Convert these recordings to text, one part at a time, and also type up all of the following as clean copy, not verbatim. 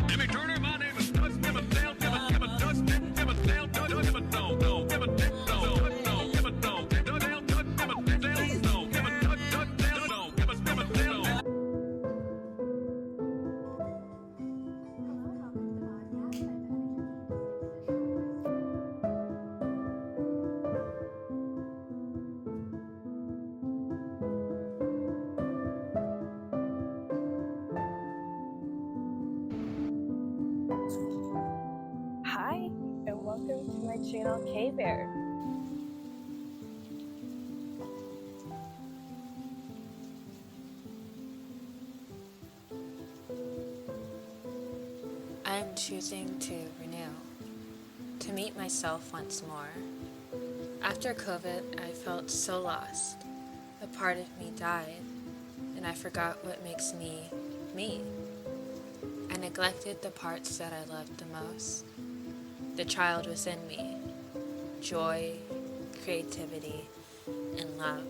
Jimmy Turner, my name is Dust, give a tail, give a dust, give a tail, give a don't, give a dick, don't, give a don't, give a tail, give a tail, don't, give a tail, don't, give a tail. Hi, and welcome to my channel K-Bear. I'm choosing to renew, to meet myself once more. After COVID, I felt so lost. A part of me died, and I forgot what makes me, me. I neglected the parts that I loved the most. The child within me, joy, creativity, and love.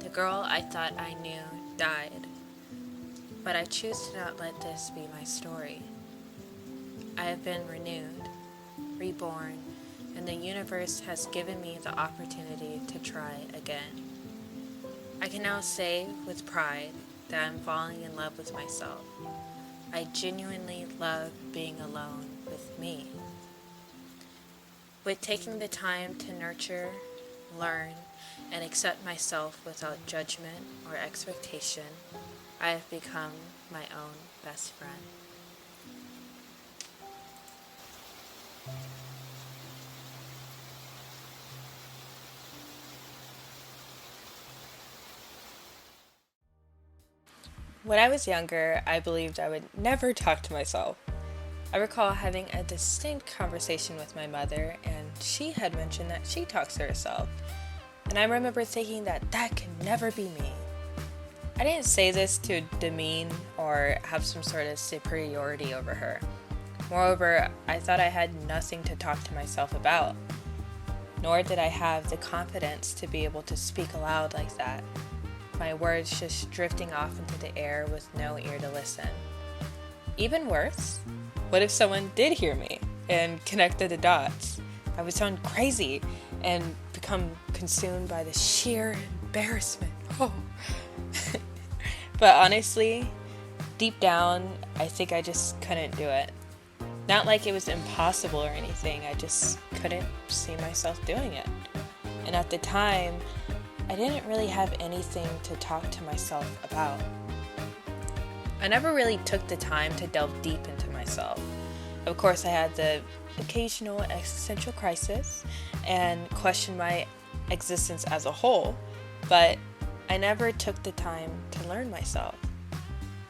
The girl I thought I knew died, but I choose to not let this be my story. I have been renewed, reborn, and the universe has given me the opportunity to try again. I can now say with pride that I'm falling in love with myself. I genuinely love being alone with me. With taking the time to nurture, learn, and accept myself without judgment or expectation, I have become my own best friend. When I was younger, I believed I would never talk to myself. I recall having a distinct conversation with my mother, and she had mentioned that she talks to herself. And I remember thinking that that can never be me. I didn't say this to demean or have some sort of superiority over her. Moreover, I thought I had nothing to talk to myself about, nor did I have the confidence to be able to speak aloud like that. My words just drifting off into the air with no ear to listen. Even worse, what if someone did hear me and connected the dots? I would sound crazy and become consumed by the sheer embarrassment. Oh. But honestly, deep down, I think I just couldn't do it. Not like it was impossible or anything, I just couldn't see myself doing it. And at the time, I didn't really have anything to talk to myself about. I never really took the time to delve deep into myself. Of course, I had the occasional existential crisis and questioned my existence as a whole, but I never took the time to learn myself.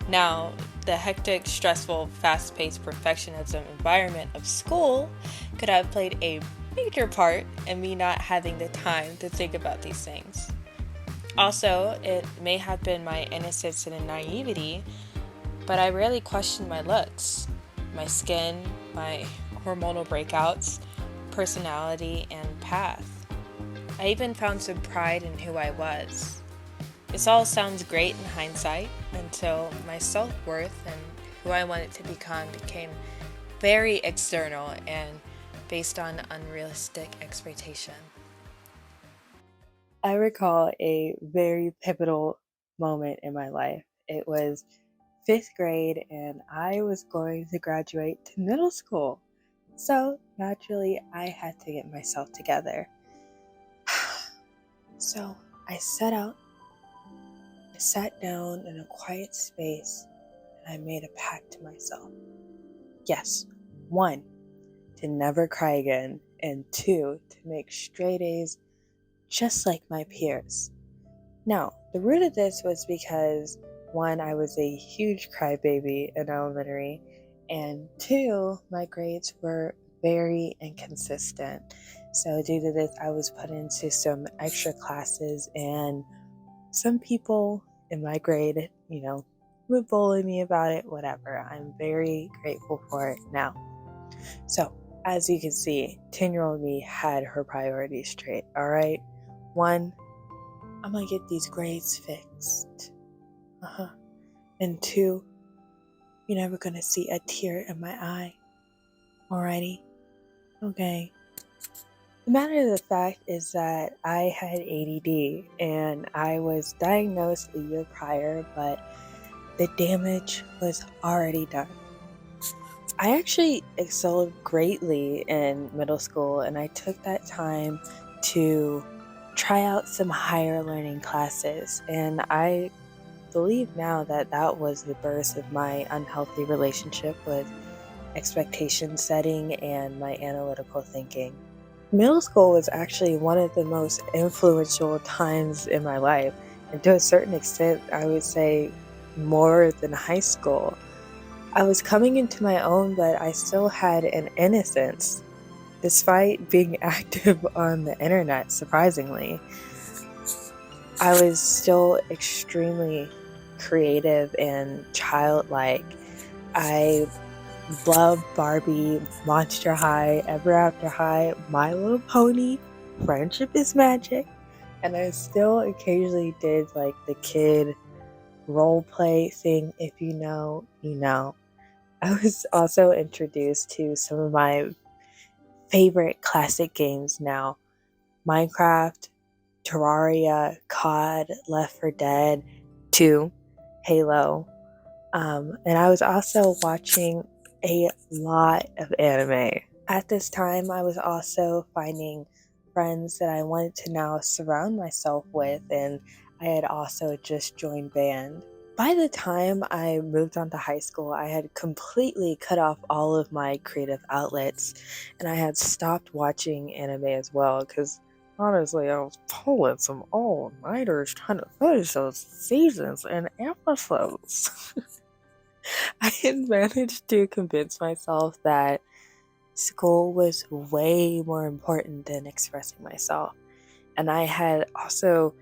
Now, the hectic, stressful, fast-paced perfectionism environment of school could have played a major part in me not having the time to think about these things. Also, it may have been my innocence and naivety, but I rarely questioned my looks, my skin, my hormonal breakouts, personality, and path. I even found some pride in who I was. This all sounds great in hindsight until my self-worth and who I wanted to become became very external and based on unrealistic expectation. I recall a very pivotal moment in my life. It was 5th grade, and I was going to graduate to middle school. So naturally, I had to get myself together. So I set out, I sat down in a quiet space, and I made a pact to myself. Yes, 1, to never cry again, and 2, to make straight A's just like my peers. Now, the root of this was because 1, I was a huge crybaby in elementary, and 2, my grades were very inconsistent. So due to this, I was put into some extra classes, and some people in my grade, would bully me about it, whatever. I'm very grateful for it now. So, as you can see, 10-year-old me had her priorities straight, all right? 1, I'm gonna get these grades fixed. And 2, You're never gonna see a tear in my eye. Alrighty? Okay. The matter of the fact is that I had ADD and I was diagnosed a year prior, but the damage was already done. I actually excelled greatly in middle school, and I took that time to try out some higher learning classes. And I believe now that that was the birth of my unhealthy relationship with expectation setting and my analytical thinking. Middle school was actually one of the most influential times in my life, and to a certain extent, I would say more than high school. I was coming into my own, but I still had an innocence, despite being active on the internet, surprisingly. I was still extremely creative and childlike. I loved Barbie, Monster High, Ever After High, My Little Pony, Friendship is Magic, and I still occasionally did like the kid role play thing. If you know, you know. I was also introduced to some of my favorite classic games now: Minecraft, Terraria, COD, Left 4 Dead 2, Halo. And I was also watching a lot of anime. At this time, I was also finding friends that I wanted to now surround myself with, and I had also just joined band. By the time I moved on to high school, I had completely cut off all of my creative outlets, and I had stopped watching anime as well because honestly, I was pulling some all-nighters trying to finish those seasons and episodes. I had managed to convince myself that school was way more important than expressing myself. And I had also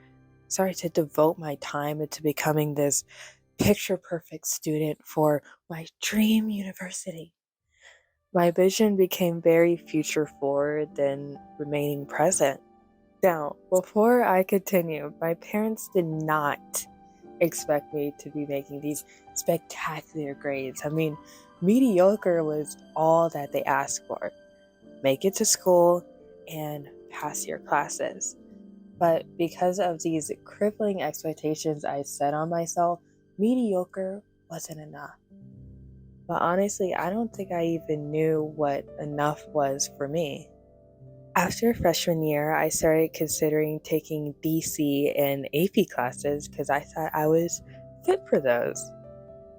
started to devote my time into becoming this picture perfect student for my dream university. My vision became very future forward than remaining present. Now, before I continue, my parents did not expect me to be making these spectacular grades. I mean, mediocre was all that they asked for. Make it to school and pass your classes. But because of these crippling expectations I set on myself, mediocre wasn't enough. But honestly, I don't think I even knew what enough was for me. After freshman year, I started considering taking DC and AP classes because I thought I was fit for those.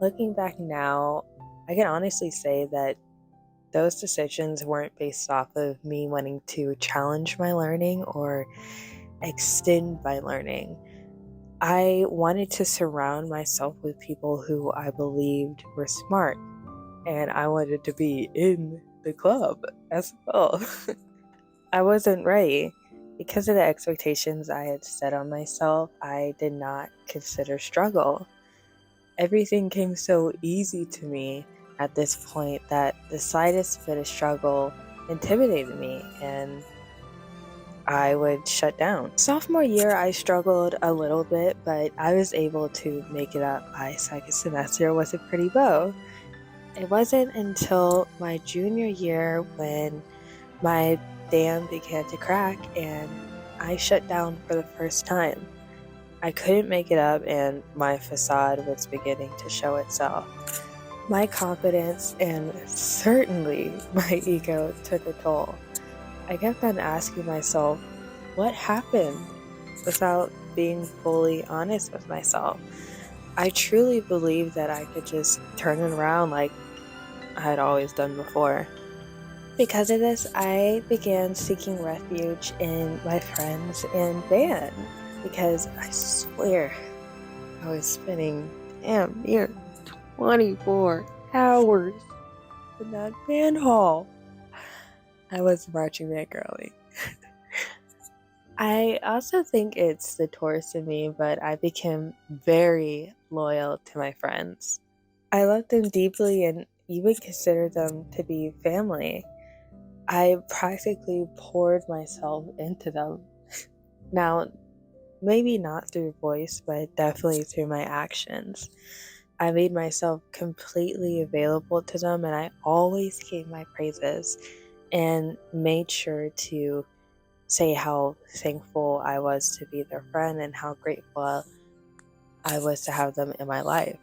Looking back now, I can honestly say that those decisions weren't based off of me wanting to challenge my learning or extend my learning. I wanted to surround myself with people who I believed were smart, and I wanted to be in the club as well. I wasn't ready. Because of the expectations I had set on myself, I did not consider struggle. Everything came so easy to me at this point that the slightest bit of struggle intimidated me and I would shut down. Sophomore year, I struggled a little bit, but I was able to make it up by second semester with a pretty bow. It wasn't until my junior year when my dam began to crack and I shut down for the first time. I couldn't make it up and my facade was beginning to show itself. My confidence and certainly my ego took a toll. I kept on asking myself, what happened, without being fully honest with myself. I truly believed that I could just turn it around like I had always done before. Because of this, I began seeking refuge in my friends and band. Because I swear, I was spending damn near 24 hours in that band hall. I was marching band girly. I also think it's the Taurus in me, but I became very loyal to my friends. I loved them deeply and even considered them to be family. I practically poured myself into them. Now, maybe not through voice, but definitely through my actions. I made myself completely available to them, and I always gave my praises and made sure to say how thankful I was to be their friend and how grateful I was to have them in my life.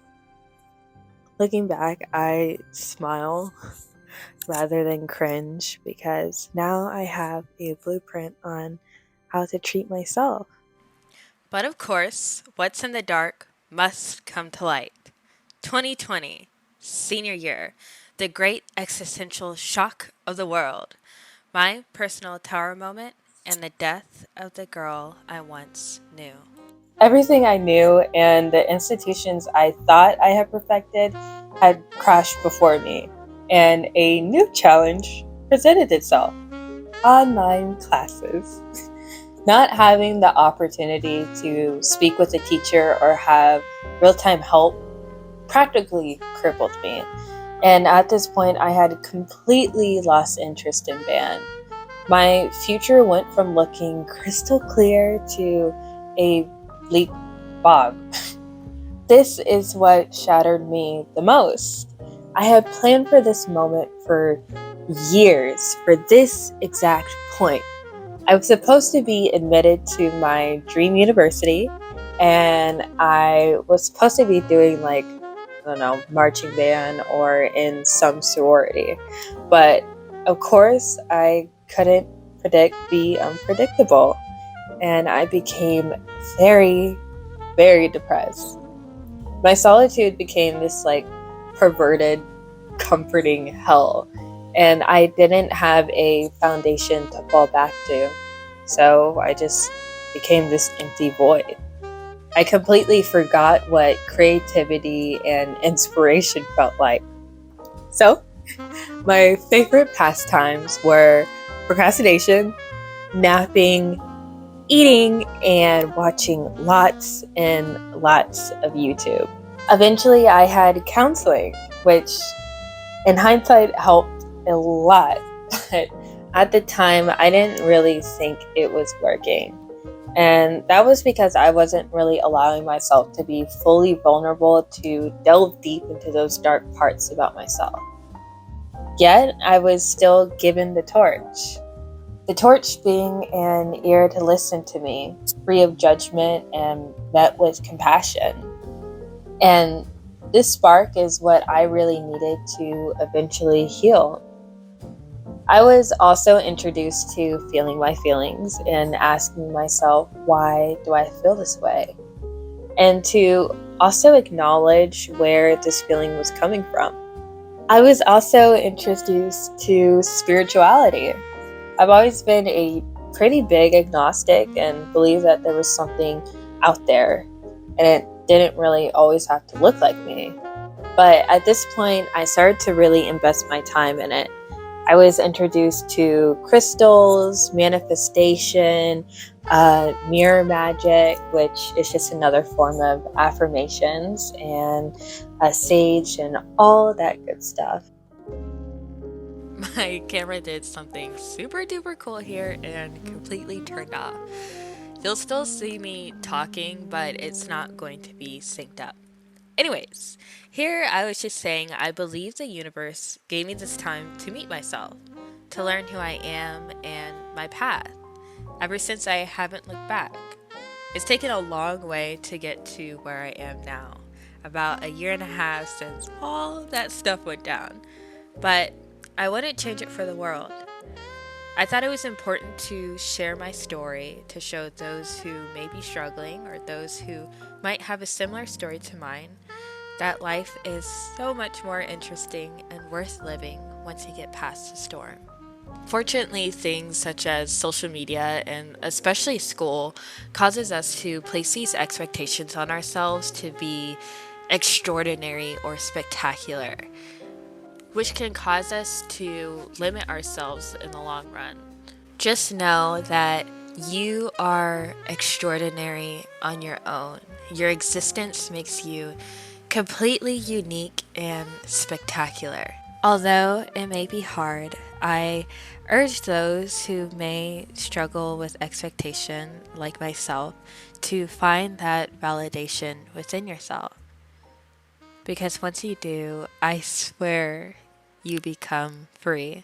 Looking back, I smile rather than cringe because now I have a blueprint on how to treat myself. But of course, what's in the dark must come to light. 2020, senior year, the great existential shock of the world, my personal tower moment, and the death of the girl I once knew. Everything I knew and the institutions I thought I had perfected had crashed before me, and a new challenge presented itself: online classes. Not having the opportunity to speak with a teacher or have real time help practically crippled me. And at this point, I had completely lost interest in band. My future went from looking crystal clear to a bleak bog. This is what shattered me the most. I had planned for this moment for years, for this exact point. I was supposed to be admitted to my dream university, and I was supposed to be doing, like, I don't know, marching band or in some sorority. But of course, I couldn't predict the unpredictable, and I became very, very depressed. My solitude became this like perverted, comforting hell, and I didn't have a foundation to fall back to. So I just became this empty void. I completely forgot what creativity and inspiration felt like. So, my favorite pastimes were procrastination, napping, eating, and watching lots and lots of YouTube. Eventually, I had counseling, which in hindsight helped a lot, but at the time, I didn't really think it was working. And that was because I wasn't really allowing myself to be fully vulnerable to delve deep into those dark parts about myself. Yet, I was still given the torch. The torch being an ear to listen to me, free of judgment and met with compassion. And this spark is what I really needed to eventually heal. I was also introduced to feeling my feelings and asking myself, why do I feel this way? And to also acknowledge where this feeling was coming from. I was also introduced to spirituality. I've always been a pretty big agnostic and believe that there was something out there, and it didn't really always have to look like me. But at this point, I started to really invest my time in it. I was introduced to crystals, manifestation, mirror magic, which is just another form of affirmations, and sage, and all that good stuff. My camera did something super duper cool here and completely turned off. You'll still see me talking, but it's not going to be synced up. Anyways, here I was just saying I believe the universe gave me this time to meet myself, to learn who I am and my path. Ever since I haven't looked back. It's taken a long way to get to where I am now. About a year and a half since all of that stuff went down. But I wouldn't change it for the world. I thought it was important to share my story to show those who may be struggling or those who might have a similar story to mine that life is so much more interesting and worth living once you get past the storm. Fortunately, things such as social media and especially school causes us to place these expectations on ourselves to be extraordinary or spectacular, which can cause us to limit ourselves in the long run. Just know that you are extraordinary on your own. Your existence makes you completely unique and spectacular. Although it may be hard, I urge those who may struggle with expectation, like myself, to find that validation within yourself. because once you do, I swear you become free.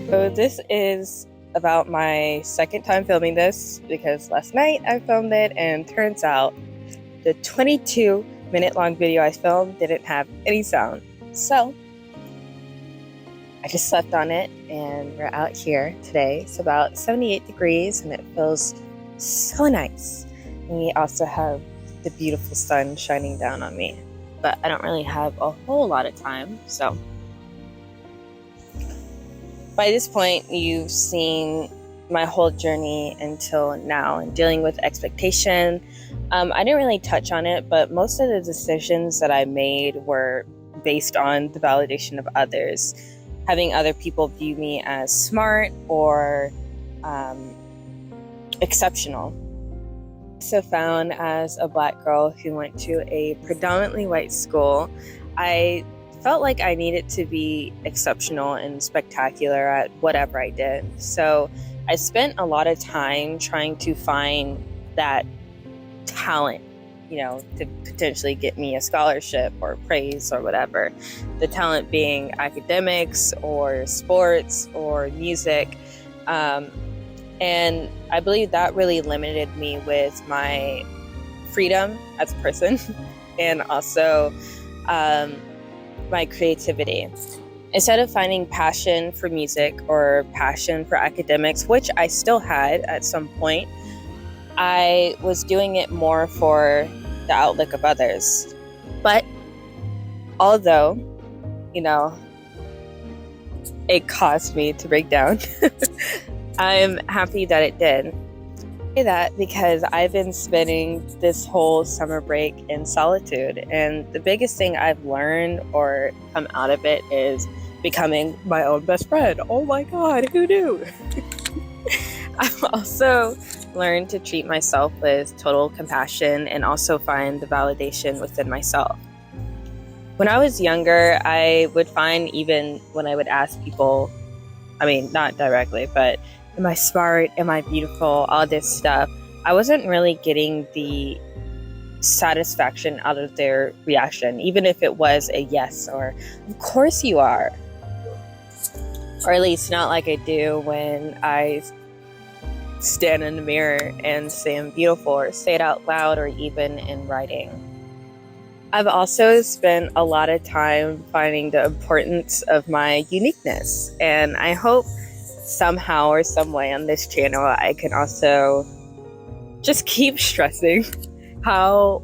So this is about my second time filming this because last night I filmed it and turns out the 22-minute long video I filmed didn't have any sound. So I just slept on it and we're out here today. It's about 78 degrees and it feels so nice. And we also have the beautiful sun shining down on me. But I don't really have a whole lot of time, so by this point, you've seen my whole journey until now and dealing with expectation. I didn't really touch on it, but most of the decisions that I made were based on the validation of others, having other people view me as smart or exceptional. So found as a Black girl who went to a predominantly white school, I felt like I needed to be exceptional and spectacular at whatever I did. So I spent a lot of time trying to find that talent, to potentially get me a scholarship or praise or whatever. The talent being academics or sports or music. And I believe that really limited me with my freedom as a person and also my creativity. Instead of finding passion for music or passion for academics, which I still had at some point, I was doing it more for the outlook of others. But although, it caused me to break down, I'm happy that it did. I say that because I've been spending this whole summer break in solitude, and the biggest thing I've learned or come out of it is becoming my own best friend. Oh my God, who knew? I've also learned to treat myself with total compassion and also find the validation within myself. When I was younger, I would find, even when I would ask people, not directly, but am I smart? Am I beautiful? All this stuff. I wasn't really getting the satisfaction out of their reaction, even if it was a yes or of course you are. Or at least not like I do when I stand in the mirror and say I'm beautiful or say it out loud or even in writing. I've also spent a lot of time finding the importance of my uniqueness, and I hope somehow or some way on this channel I can also just keep stressing how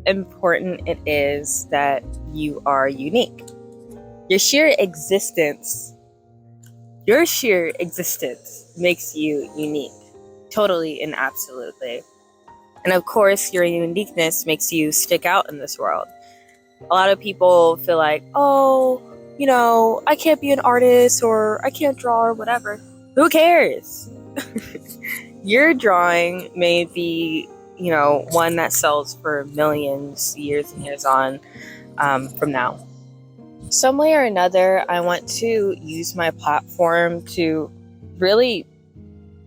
important it is that you are unique. Your sheer existence makes you unique, totally and absolutely. And of course, your uniqueness makes you stick out in this world. A lot of people feel like, I can't be an artist or I can't draw or whatever. Who cares? Your drawing may be, one that sells for millions years and years on from now. Some way or another, I want to use my platform to really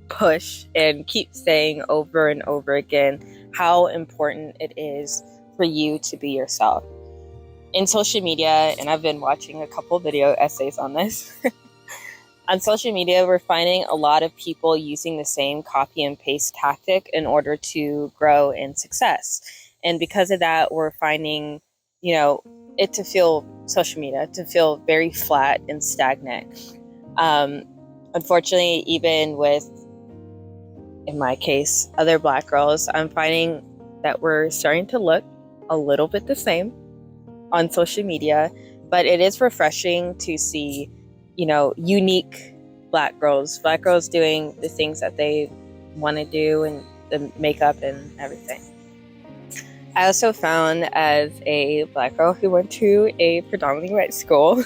push and keep saying over and over again how important it is for you to be yourself. In social media, and I've been watching a couple video essays on this, on social media, we're finding a lot of people using the same copy and paste tactic in order to grow in success. And because of that, we're finding, social media to feel very flat and stagnant. Unfortunately, even with, in my case, other Black girls, I'm finding that we're starting to look a little bit the same on social media, but it is refreshing to see, unique Black girls doing the things that they want to do and the makeup and everything. I also found, as a Black girl who went to a predominantly white school,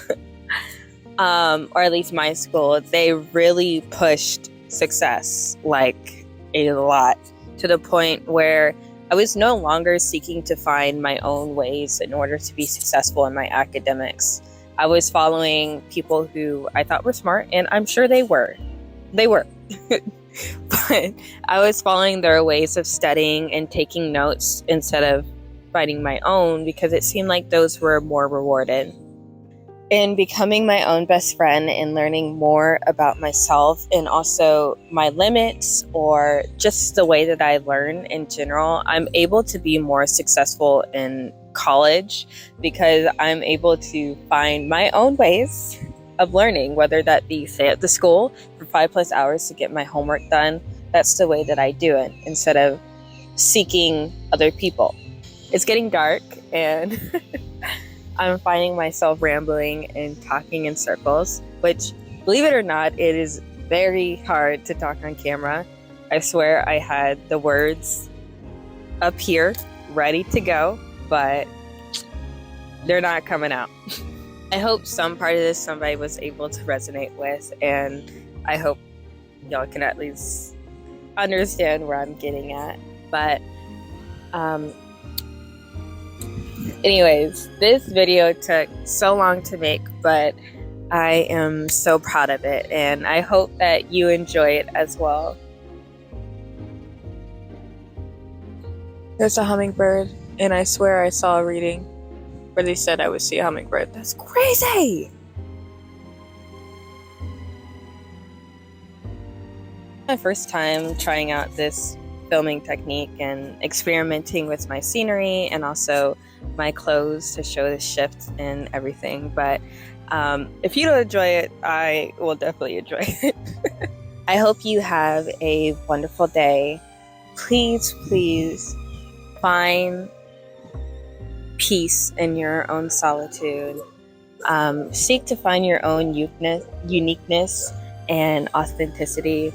or at least my school, they really pushed success, like a lot, to the point where I was no longer seeking to find my own ways in order to be successful in my academics. I was following people who I thought were smart, and I'm sure they were. They were. But I was following their ways of studying and taking notes instead of finding my own, because it seemed like those were more rewarded. In becoming my own best friend and learning more about myself and also my limits, or just the way that I learn in general, I'm able to be more successful in college because I'm able to find my own ways of learning, whether that be stay at the school for 5+ hours to get my homework done. That's the way that I do it instead of seeking other people. It's getting dark and I'm finding myself rambling and talking in circles, which, believe it or not, it is very hard to talk on camera. I swear I had the words up here ready to go, but they're not coming out. I hope some part of this somebody was able to resonate with, and I hope y'all can at least understand where I'm getting at. But anyways, this video took so long to make, but I am so proud of it, and I hope that you enjoy it as well. There's a hummingbird, and I swear I saw a reading where they said I would see a hummingbird. That's crazy! My first time trying out this filming technique and experimenting with my scenery and also my clothes to show the shift and everything. But if you don't enjoy it, I will definitely enjoy it. I hope you have a wonderful day. Please find peace in your own solitude. Seek to find your own uniqueness and authenticity.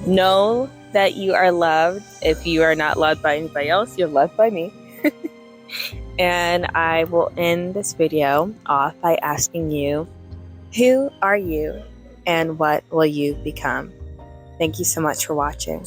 Know that you are loved. If you are not loved by anybody else, you're loved by me. And I will end this video off by asking you, who are you and what will you become? Thank you so much for watching.